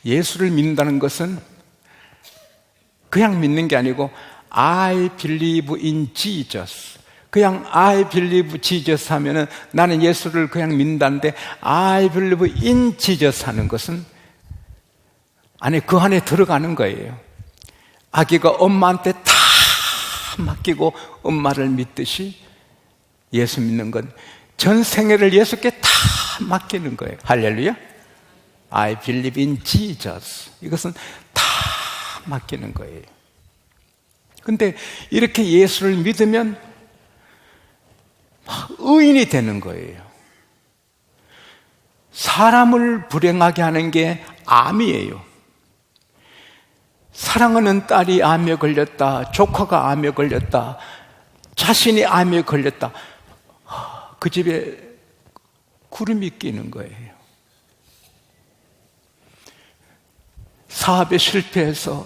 예수를 믿는다는 것은 그냥 믿는 게 아니고 I believe in Jesus. 그냥 I believe Jesus 하면은 나는 예수를 그냥 믿는다는데 I believe in Jesus 하는 것은 그 안에 들어가는 거예요. 아기가 엄마한테 다 맡기고 엄마를 믿듯이 예수 믿는 건 전 생애를 예수께 다 맡기는 거예요. 할렐루야. I believe in Jesus. 이것은 다 맡기는 거예요. 근데 이렇게 예수를 믿으면 의인이 되는 거예요. 사람을 불행하게 하는 게 암이에요. 사랑하는 딸이 암에 걸렸다, 조카가 암에 걸렸다, 자신이 암에 걸렸다, 그 집에 구름이 끼는 거예요. 사업에 실패해서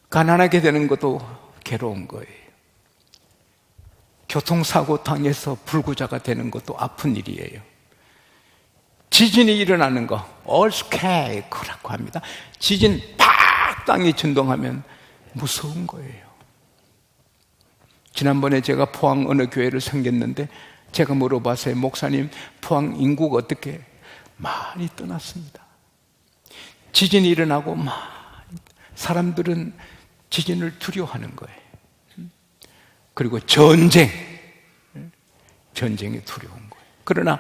가난하게 되는 것도 괴로운 거예요. 교통사고 당해서 불구자가 되는 것도 아픈 일이에요. 지진이 일어나는 거 earthquake라고 합니다. 지진 팍 땅이震동하면 무서운 거예요. 지난번에 제가 포항 어느 교회를 섬겼는데 제가 물어봤어요. 목사님, 포항 인구가 어떻게? 많이 떠났습니다. 지진이 일어나고 사람들은 지진을 두려워하는 거예요. 그리고 전쟁이 두려운 거예요. 그러나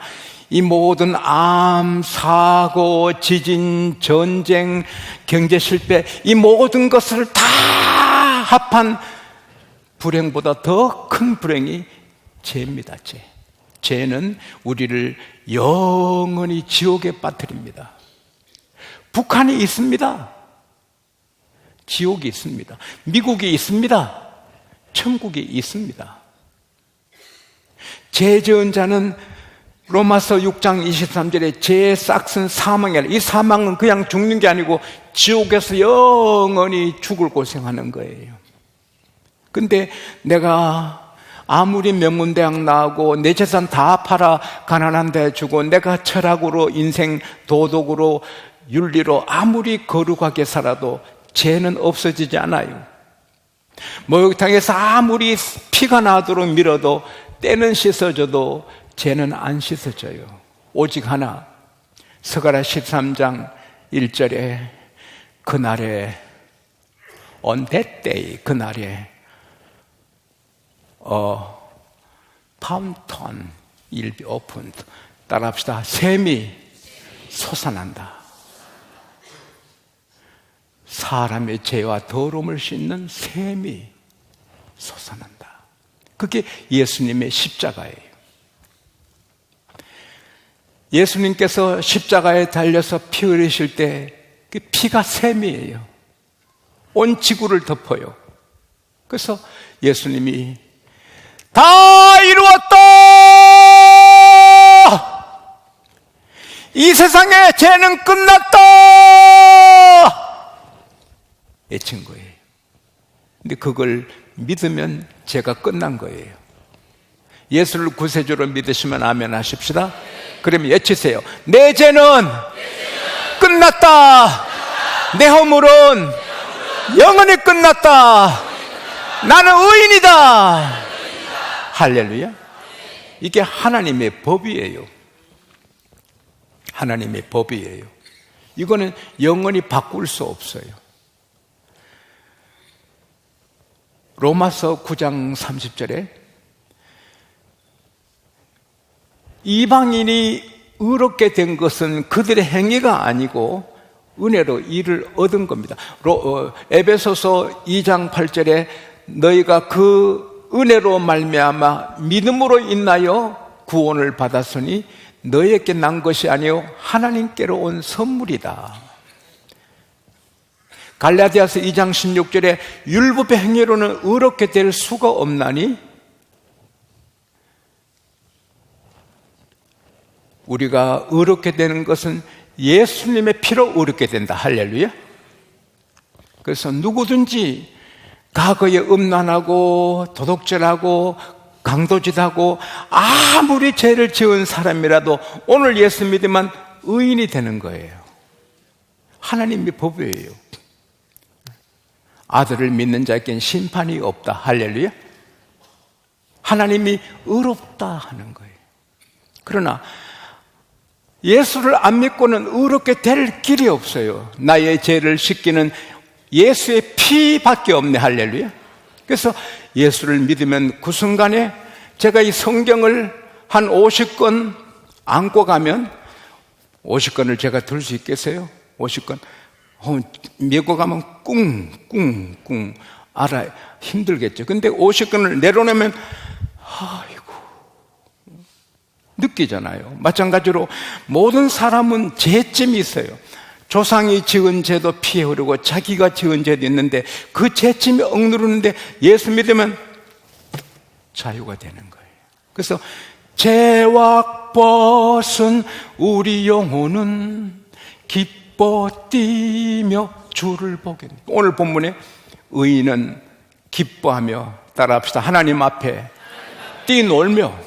이 모든 암, 사고, 지진, 전쟁, 경제 실패, 이 모든 것을 다 합한 불행보다 더 큰 불행이 죄입니다. 죄는 우리를 영원히 지옥에 빠뜨립니다. 북한이 있습니다. 지옥이 있습니다. 미국이 있습니다. 천국이 있습니다. 죄 지은 자는 로마서 6장 23절에 죄의 싹은 사망이라. 이 사망은 그냥 죽는 게 아니고 지옥에서 영원히 죽을 고생하는 거예요. 근데 내가 아무리 명문대학 나오고 내 재산 다 팔아 가난한 데 주고 내가 철학으로 인생 도덕으로 윤리로 아무리 거룩하게 살아도 죄는 없어지지 않아요. 목욕탕에서 아무리 피가 나도록 밀어도 때는 씻어줘도 죄는 안 씻어져요. 오직 하나, 스가랴 13장 1절에 그날에 on that day, 그날에 fountain will be opened. 따라합시다. 샘이 솟아난다. 사람의 죄와 더러움을 씻는 샘이 솟아난다. 그게 예수님의 십자가예요. 예수님께서 십자가에 달려서 피 흘리실 때 그 피가 샘이에요. 온 지구를 덮어요. 그래서 예수님이 다 이루었다! 이 세상의 죄는 끝났다! 외친 거예요. 근데 그걸 믿으면 죄가 끝난 거예요. 예수를 구세주로 믿으시면 아멘 하십시다. 그러면 외치세요. 내 죄는 끝났다. 내 허물은 영원히 끝났다. 나는 의인이다. 할렐루야. 이게 하나님의 법이에요. 하나님의 법이에요. 이거는 영원히 바꿀 수 없어요. 로마서 9장 30절에 이방인이 의롭게 된 것은 그들의 행위가 아니고 은혜로 이를 얻은 겁니다. 에베소서 2장 8절에 너희가 그 은혜로 말미암아 믿음으로 인하여 구원을 받았으니 너희에게 난 것이 아니요 하나님께로 온 선물이다. 갈라디아서 2장 16절에 율법의 행위로는 의롭게 될 수가 없나니 우리가 의롭게 되는 것은 예수님의 피로 의롭게 된다. 할렐루야. 그래서 누구든지 과거에 음란하고 도둑질하고 강도짓하고 아무리 죄를 지은 사람이라도 오늘 예수 믿으면 의인이 되는 거예요. 하나님의 법이에요. 아들을 믿는 자에겐 심판이 없다. 할렐루야. 하나님이 의롭다 하는 거예요. 그러나 예수를 안 믿고는 의롭게 될 길이 없어요. 나의 죄를 씻기는 예수의 피밖에 없네. 할렐루야. 그래서 예수를 믿으면 그 순간에 제가 이 성경을 한 50권 안고 가면 50권을 제가 들 수 있겠어요? 50권 메고 가면 꿍꿍꿍 알아요. 힘들겠죠. 근데 50권을 내려놓으면 아이고 느끼잖아요. 마찬가지로 모든 사람은 죄점이 있어요. 조상이 지은 죄도 피해 흐르고 자기가 지은 죄도 있는데 그 죄점이 억누르는데 예수 믿으면 자유가 되는 거예요. 그래서 죄와 벗은 우리 영혼은 기뻐 뛰며 주를 보겠네. 오늘 본문에 의인은 기뻐하며 따라합시다. 하나님 앞에 뛰놀며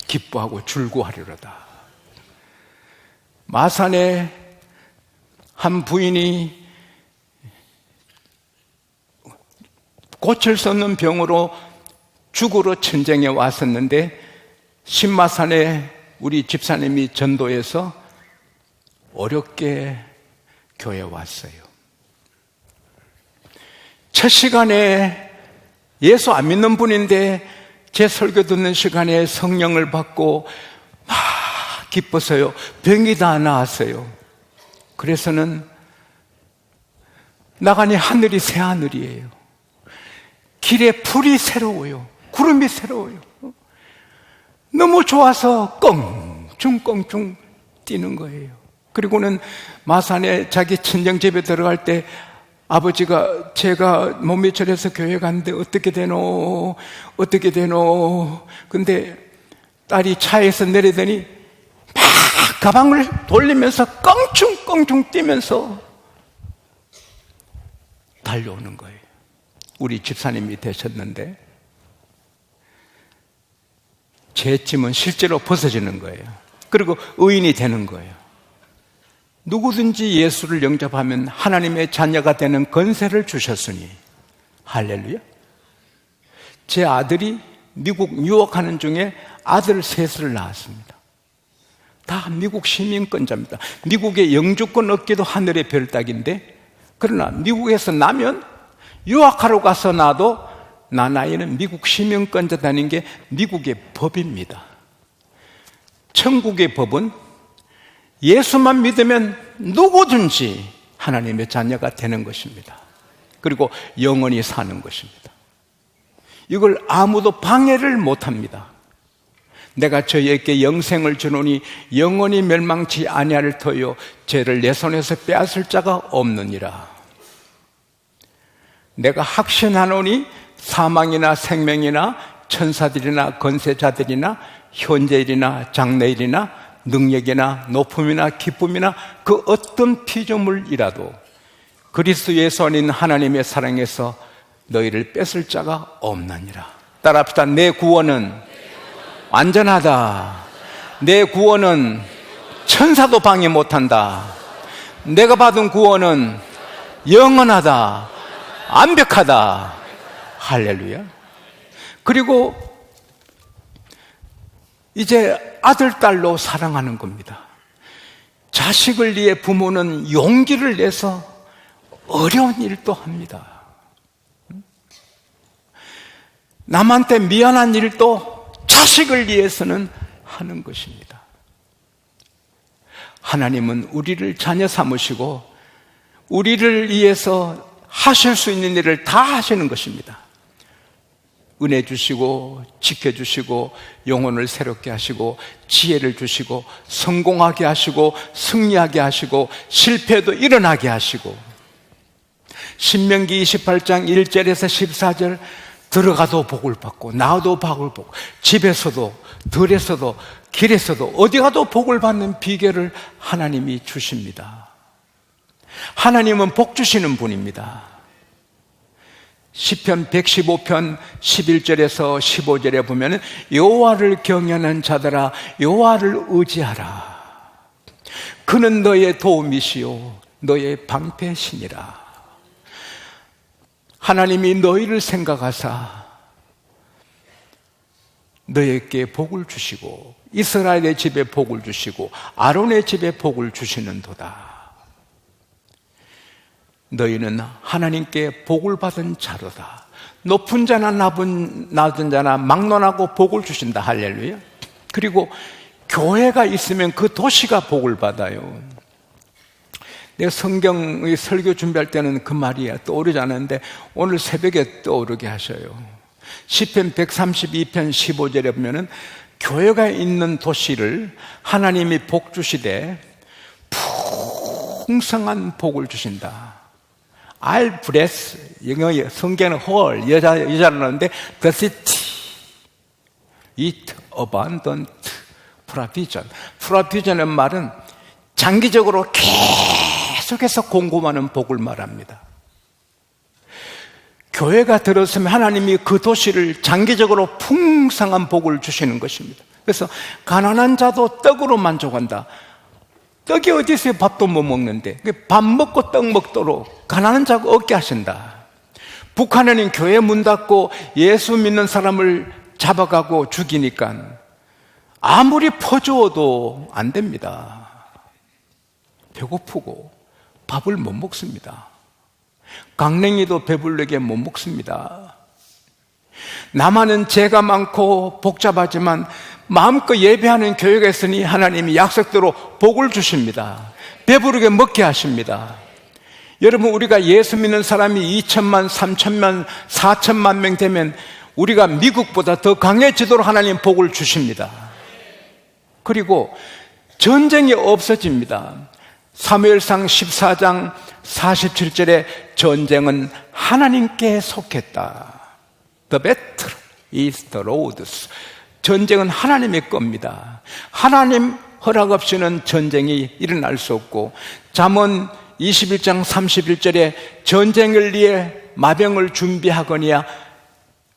기뻐하고 즐거워하리로다. 마산에 한 부인이 고칠 수 없는 병으로 죽으러 천정에 왔었는데 신마산에 우리 집사님이 전도해서 어렵게 교회에 왔어요. 첫 시간에 예수 안 믿는 분인데 제 설교 듣는 시간에 성령을 받고 막 기뻐서요. 병이 다 나았어요. 그래서는 나가니 하늘이 새 하늘이에요. 길에 풀이 새로워요. 구름이 새로워요. 너무 좋아서 껑충 뛰는 거예요. 그리고는 마산에 자기 친정집에 들어갈 때 아버지가 제가 몸이 저려서 교회 갔는데 어떻게 되노? 근데 딸이 차에서 내리더니 막 가방을 돌리면서 껑충 뛰면서 달려오는 거예요. 우리 집사님이 되셨는데 죄짐은 실제로 벗어지는 거예요. 그리고 의인이 되는 거예요. 누구든지 예수를 영접하면 하나님의 자녀가 되는 권세를 주셨으니 할렐루야. 제 아들이 미국 유학하는 중에 아들 셋을 낳았습니다. 다 미국 시민권자입니다. 미국의 영주권 얻기도 하늘의 별따기인데 그러나 미국에서 나면 유학하러 가서 나도 나 나이는 미국 시민권자다는 게 미국의 법입니다. 천국의 법은 예수만 믿으면 누구든지 하나님의 자녀가 되는 것입니다. 그리고 영원히 사는 것입니다. 이걸 아무도 방해를 못합니다. 내가 저희에게 영생을 주노니 영원히 멸망치 아니할 터요 죄를 내 손에서 빼앗을 자가 없느니라. 내가 확신하노니 사망이나 생명이나 천사들이나 권세자들이나 현재일이나 장래일이나 능력이나 높음이나 기쁨이나 그 어떤 피조물이라도 그리스도 예수 안인 하나님의 사랑에서 너희를 뺏을 자가 없느니라. 따라합시다. 내 구원은 완전하다. 내 구원은 천사도 방해 못한다. 내가 받은 구원은 영원하다. 완벽하다. 할렐루야. 그리고 이제 아들, 딸로 사랑하는 겁니다. 자식을 위해 부모는 용기를 내서 어려운 일도 합니다. 남한테 미안한 일도 자식을 위해서는 하는 것입니다. 하나님은 우리를 자녀 삼으시고 우리를 위해서 하실 수 있는 일을 다 하시는 것입니다. 은혜 주시고 지켜주시고 영혼을 새롭게 하시고 지혜를 주시고 성공하게 하시고 승리하게 하시고 실패도 일어나게 하시고 신명기 28장 1절에서 14절 들어가도 복을 받고 나와도 복을 받고 집에서도 들에서도 길에서도 어디 가도 복을 받는 비결을 하나님이 주십니다. 하나님은 복 주시는 분입니다. 시편 115편 11절에서 15절에 보면 여호와를 경외하는 자들아 여호와를 의지하라. 그는 너의 도움이시요 너의 방패시니라. 하나님이 너희를 생각하사 너에게 복을 주시고 이스라엘의 집에 복을 주시고 아론의 집에 복을 주시는도다. 너희는 하나님께 복을 받은 자로다. 높은 자나 낮은 자나 막론하고 복을 주신다. 할렐루야. 그리고 교회가 있으면 그 도시가 복을 받아요. 내가 성경의 설교 준비할 때는 그 말이 떠오르지 않았는데 오늘 새벽에 떠오르게 하셔요. 시편 132편 15절에 보면은 교회가 있는 도시를 하나님이 복 주시되 풍성한 복을 주신다. I'll bless, 영어 성경은 whole, 여자를 하는데 the city, it abundant provision. provision은 말은 장기적으로 계속해서 공급하는 복을 말합니다. 교회가 들었으면 하나님이 그 도시를 장기적으로 풍성한 복을 주시는 것입니다. 그래서 가난한 자도 떡으로 만족한다. 떡이 어디 있어요? 밥도 못 먹는데 밥 먹고 떡 먹도록 가난한 자가 얻게 하신다. 북한에는 교회 문 닫고 예수 믿는 사람을 잡아가고 죽이니까 아무리 퍼주어도 안 됩니다. 배고프고 밥을 못 먹습니다. 강냉이도 배부르게 못 먹습니다. 남한은 죄가 많고 복잡하지만 마음껏 예배하는 교회가 있으니 하나님이 약속대로 복을 주십니다. 배부르게 먹게 하십니다. 여러분, 우리가 예수 믿는 사람이 2천만, 3천만, 4천만 명 되면 우리가 미국보다 더 강해지도록 하나님 복을 주십니다. 그리고 전쟁이 없어집니다. 사무엘상 14장 47절에 전쟁은 하나님께 속했다. The battle is the Lord's. 전쟁은 하나님의 겁니다. 하나님 허락 없이는 전쟁이 일어날 수 없고, 잠언 21장 31절에 전쟁을 위해 마병을 준비하거니와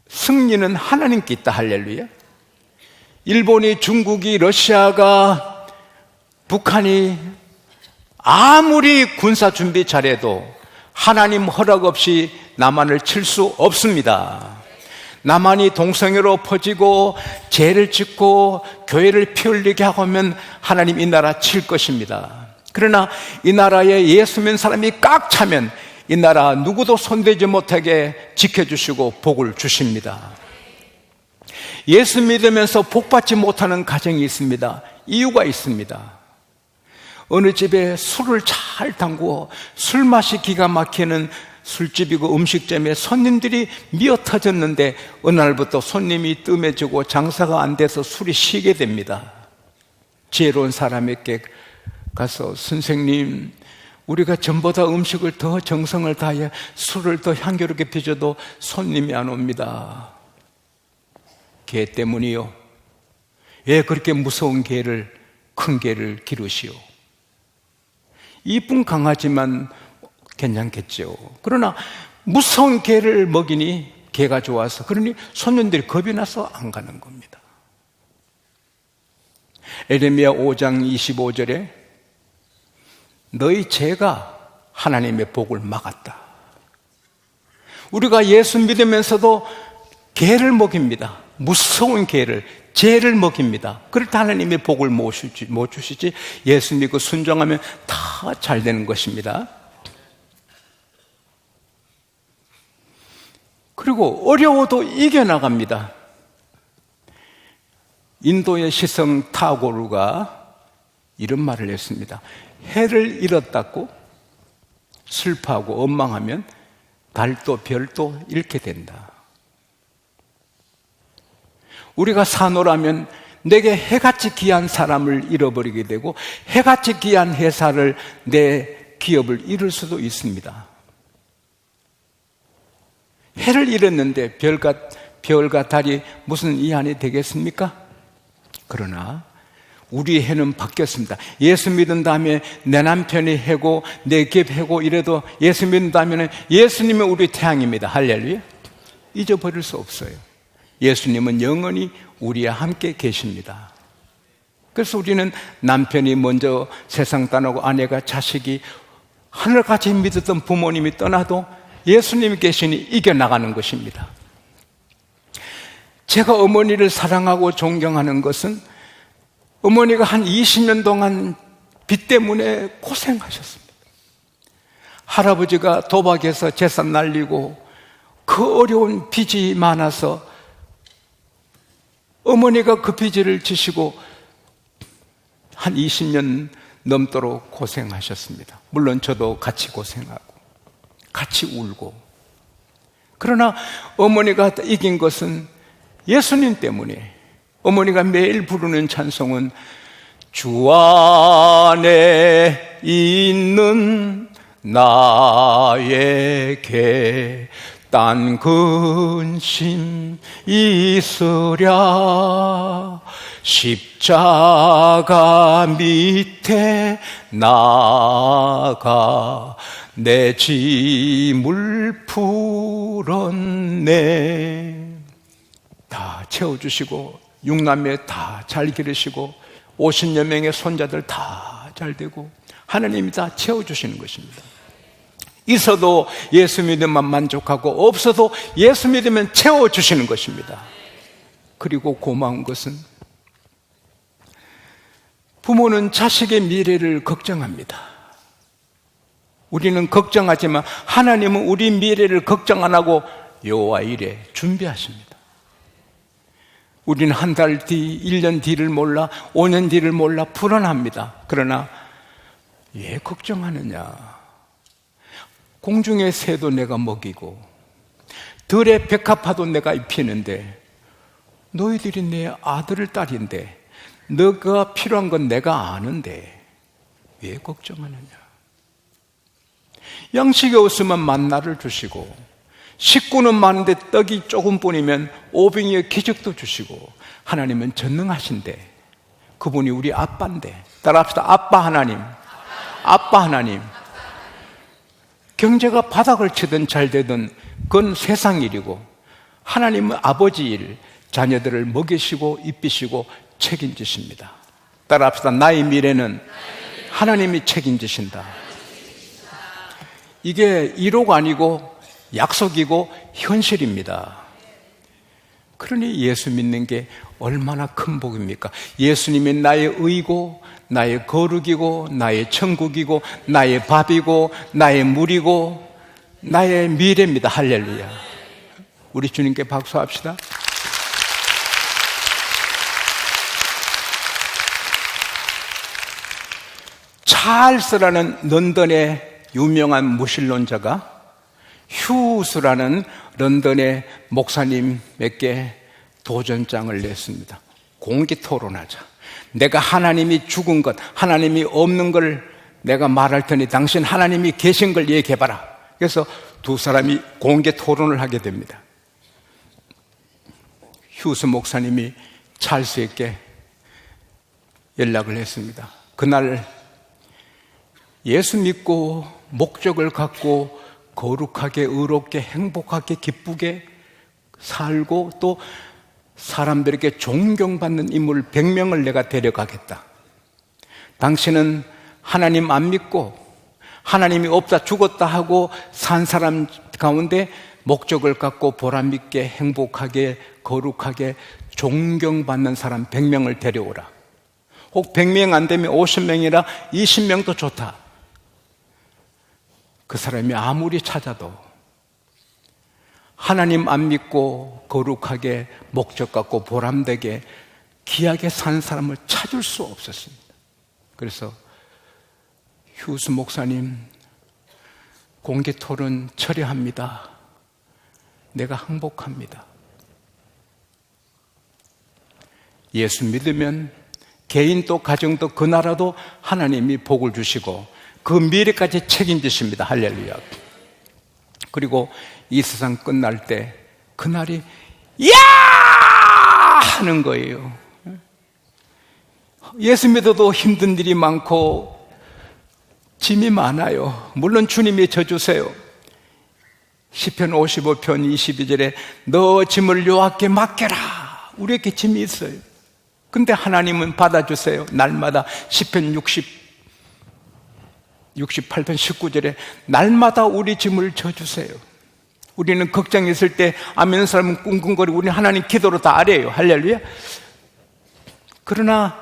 승리는 하나님께 있다. 할렐루야. 일본이, 중국이, 러시아가, 북한이 아무리 군사 준비 잘해도 하나님 허락 없이 남한을 칠 수 없습니다. 남한이 동성애로 퍼지고 죄를 짓고 교회를 피 흘리게 하고 하면 하나님 이 나라 칠 것입니다. 그러나 이 나라에 예수 믿는 사람이 꽉 차면 이 나라 누구도 손대지 못하게 지켜주시고 복을 주십니다. 예수 믿으면서 복받지 못하는 가정이 있습니다. 이유가 있습니다. 어느 집에 술을 잘 담그어 술 맛이 기가 막히는 술집이고 음식점에 손님들이 미어 터졌는데 어느 날부터 손님이 뜸해지고 장사가 안 돼서 술이 식게 됩니다. 지혜로운 사람에게 가서 선생님, 우리가 전보다 음식을 더 정성을 다해 술을 더 향기롭게 빚어도 손님이 안 옵니다. 개 때문이요. 왜 그렇게 무서운 개를, 큰 개를 기르시오? 이쁜 강아지만 괜찮겠죠. 그러나 무서운 개를 먹이니 개가 좋아서, 그러니 손님들이 겁이 나서 안 가는 겁니다. 에레미야 5장 25절에 너희 죄가 하나님의 복을 막았다. 우리가 예수 믿으면서도 개를 먹입니다. 무서운 개를, 죄를 먹입니다. 그럴 때 하나님의 복을 못 주시지. 예수 믿고 순종하면 다 잘 되는 것입니다. 그리고 어려워도 이겨나갑니다. 인도의 시성 타고르가 이런 말을 했습니다. 해를 잃었다고 슬퍼하고 원망하면 달도 별도 잃게 된다. 우리가 산호라면 내게 해같이 귀한 사람을 잃어버리게 되고 해같이 귀한 회사를, 내 기업을 잃을 수도 있습니다. 해를 잃었는데 별과 달이 무슨 이한이 되겠습니까? 그러나 우리 해는 바뀌었습니다. 예수 믿은 다음에 내 남편이 해고 내 기업 해고 이래도 예수 믿은 다음에는 예수님은 우리 태양입니다. 할렐루야. 잊어버릴 수 없어요. 예수님은 영원히 우리와 함께 계십니다. 그래서 우리는 남편이 먼저 세상 떠나고 아내가 자식이 하늘같이 믿었던 부모님이 떠나도 예수님이 계시니 이겨나가는 것입니다. 제가 어머니를 사랑하고 존경하는 것은 어머니가 한 20년 동안 빚 때문에 고생하셨습니다. 할아버지가 도박해서 재산 날리고 그 어려운 빚이 많아서 어머니가 그 빚을 지시고 한 20년 넘도록 고생하셨습니다. 물론 저도 같이 고생하고 같이 울고. 그러나 어머니가 이긴 것은 예수님 때문에. 어머니가 매일 부르는 찬송은 주 안에 있는 나에게 딴 근심 있으랴 십자가 밑에 나가 내 짐을 풀었네. 다 채워주시고 육남매 다 잘 기르시고 50여 명의 손자들 다 잘 되고 하나님이 다 채워주시는 것입니다. 있어도 예수 믿으면 만족하고 없어도 예수 믿으면 채워주시는 것입니다. 그리고 고마운 것은 부모는 자식의 미래를 걱정합니다. 우리는 걱정하지만 하나님은 우리 미래를 걱정 안 하고 여호와 이래 준비하십니다. 우리는 한 달 뒤, 1년 뒤를 몰라, 5년 뒤를 몰라 불안합니다. 그러나 왜 걱정하느냐? 공중의 새도 내가 먹이고 들의 백합화도 내가 입히는데 너희들이 내 아들 딸인데 너가 필요한 건 내가 아는데 왜 걱정하느냐? 양식이 없으면 만나를 주시고 식구는 많은데 떡이 조금뿐이면 오병이의 기적도 주시고 하나님은 전능하신데 그분이 우리 아빠인데 따라합시다. 아빠 하나님. 아빠 하나님. 경제가 바닥을 치든 잘 되든 그건 세상 일이고 하나님은 아버지 일, 자녀들을 먹이시고 입히시고 책임지십니다. 따라합시다. 나의 미래는 하나님이 책임지신다. 이게 이로가 아니고 약속이고 현실입니다. 그러니 예수 믿는 게 얼마나 큰 복입니까? 예수님이 나의 의고 나의 거룩이고 나의 천국이고 나의 밥이고 나의 물이고 나의 미래입니다. 할렐루야. 우리 주님께 박수합시다. 찰스라는 런던의 유명한 무신론자가 휴스라는 런던의 목사님에게 도전장을 냈습니다. 공개 토론하자. 내가 하나님이 죽은 것, 하나님이 없는 걸 내가 말할 테니 당신 하나님이 계신 걸 얘기해봐라. 그래서 두 사람이 공개 토론을 하게 됩니다. 휴스 목사님이 찰스에게 연락을 했습니다. 그날 예수 믿고 목적을 갖고 거룩하게 의롭게 행복하게 기쁘게 살고 또 사람들에게 존경받는 인물 100명을 내가 데려가겠다. 당신은 하나님 안 믿고 하나님이 없다 죽었다 하고 산 사람 가운데 목적을 갖고 보람있게 행복하게 거룩하게 존경받는 사람 100명을 데려오라. 혹 100명 안 되면 50명이라 20명도 좋다. 그 사람이 아무리 찾아도 하나님 안 믿고 거룩하게 목적 갖고 보람되게 귀하게 산 사람을 찾을 수 없었습니다. 그래서 휴스 목사님 공개 토론 처리합니다. 내가 항복합니다. 예수 믿으면 개인도 가정도 그 나라도 하나님이 복을 주시고 그 미래까지 책임지십니다. 할렐루야. 그리고 이 세상 끝날 때 그날이 야 하는 거예요. 예수 믿어도 힘든 일이 많고 짐이 많아요. 물론 주님이 져주세요. 시편 55편 22절에 너 짐을 여호와께 맡겨라. 우리에게 짐이 있어요. 근데 하나님은 받아주세요. 날마다 시편 68편 19절에 날마다 우리 짐을 져주세요. 우리는 걱정이 있을 때 아멘 사람은 꿍꿍거리고 우리는 하나님 기도로 다 아뢰요. 할렐루야. 그러나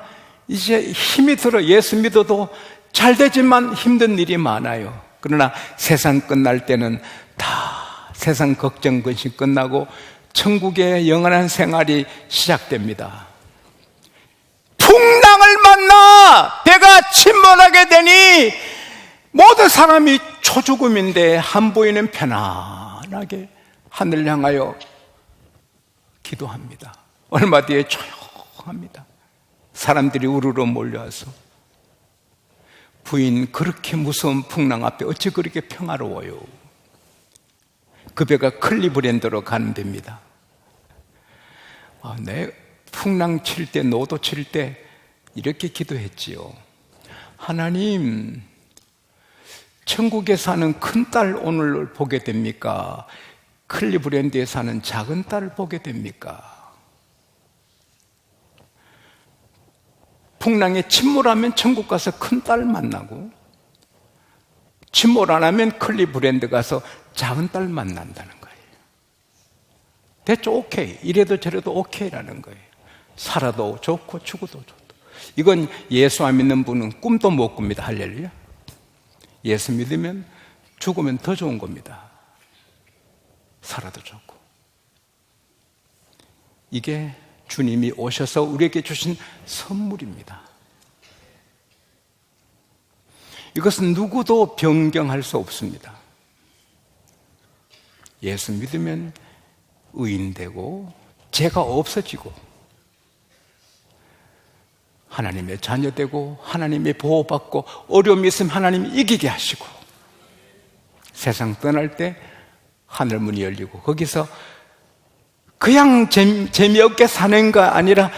이제 힘이 들어 예수 믿어도 잘 되지만 힘든 일이 많아요. 그러나 세상 끝날 때는 다 세상 걱정 근심 끝나고 천국의 영원한 생활이 시작됩니다. 풍랑을 만나 배가 침몰하게 되니 모든 사람이 초죽음인데 한보이는 편안하게 하늘을 향하여 기도합니다. 얼마 뒤에 조용합니다. 사람들이 우르르 몰려와서 부인, 그렇게 무서운 풍랑 앞에 어찌 그렇게 평화로워요? 그 배가 클리브랜드로 가는 데입니다. 내 풍랑 칠 때, 노도 칠 때 이렇게 기도했지요. 하나님, 천국에 사는 큰딸 오늘 보게 됩니까? 클리브랜드에 사는 작은 딸을 보게 됩니까? 풍랑에 침몰하면 천국 가서 큰딸 만나고, 침몰 안 하면 클리브랜드 가서 작은 딸 만난다는 거예요. 대충 오케이, 이래도 저래도 오케이라는 거예요. 살아도 좋고 죽어도 좋고. 이건 예수 안 믿는 분은 꿈도 못 꿉니다. 할렐루야. 예수 믿으면 죽으면 더 좋은 겁니다. 살아도 좋고. 이게 주님이 오셔서 우리에게 주신 선물입니다. 이것은 누구도 변경할 수 없습니다. 예수 믿으면 의인되고 죄가 없어지고 하나님의 자녀되고 하나님의 보호받고 어려움이 있으면 하나님이 이기게 하시고 세상 떠날 때 하늘문이 열리고 거기서 그냥 재미없게 사는 거 아니라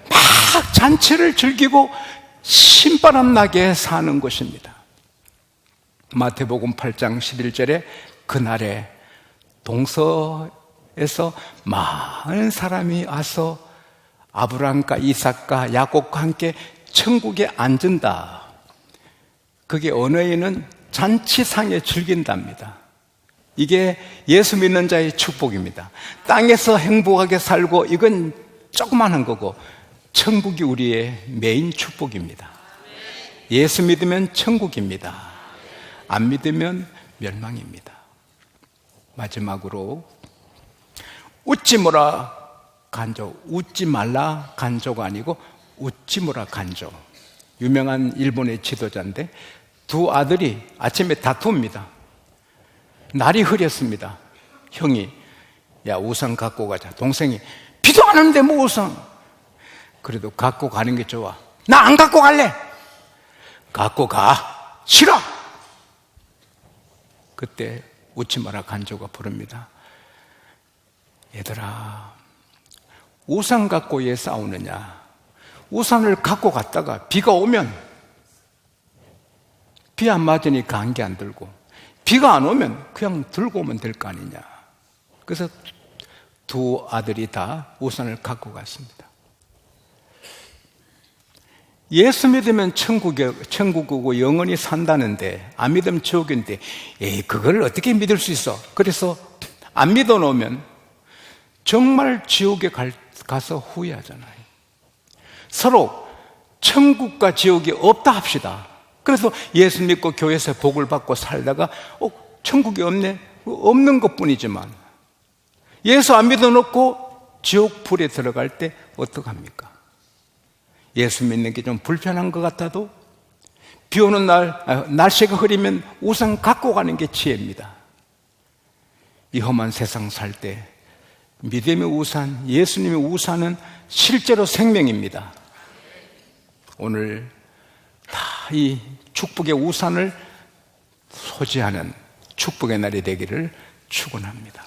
막 잔치를 즐기고 신바람 나게 사는 것입니다. 마태복음 8장 11절에 그날에 동서에서 많은 사람이 와서 아브라함과 이삭과 야곱과 함께 천국에 앉은다. 그게 언어에는 잔치상에 즐긴답니다. 이게 예수 믿는 자의 축복입니다. 땅에서 행복하게 살고 이건 조그만한 거고 천국이 우리의 메인 축복입니다. 예수 믿으면 천국입니다. 안 믿으면 멸망입니다. 마지막으로 웃지 마라 간조, 웃지 말라 간조가 아니고 웃지 마라 간조. 유명한 일본의 지도자인데 두 아들이 아침에 다툽니다. 날이 흐렸습니다. 형이 야 우산 갖고 가자. 동생이 비도 안 오는데 뭐 우산. 그래도 갖고 가는 게 좋아. 나 안 갖고 갈래. 갖고 가. 싫어. 그때 웃지 마라 간조가 부릅니다. 얘들아, 우산 갖고 왜 싸우느냐. 우산을 갖고 갔다가 비가 오면 비 안 맞으니까 안개 안 들고 비가 안 오면 그냥 들고 오면 될 거 아니냐. 그래서 두 아들이 다 우산을 갖고 갔습니다. 예수 믿으면 천국이고 영원히 산다는데 안 믿으면 지옥인데 그걸 어떻게 믿을 수 있어? 그래서 안 믿어 놓으면 정말 지옥에 가서 후회하잖아요. 서로 천국과 지옥이 없다 합시다. 그래서 예수 믿고 교회에서 복을 받고 살다가 천국이 없네? 없는 것뿐이지만 예수 안 믿어놓고 지옥 불에 들어갈 때 어떡합니까? 예수 믿는 게 좀 불편한 것 같아도 비 오는 날 날씨가 흐리면 우산 갖고 가는 게 지혜입니다. 이 험한 세상 살 때 믿음의 우산, 예수님의 우산은 실제로 생명입니다. 오늘 다 이 축복의 우산을 소지하는 축복의 날이 되기를 축원합니다.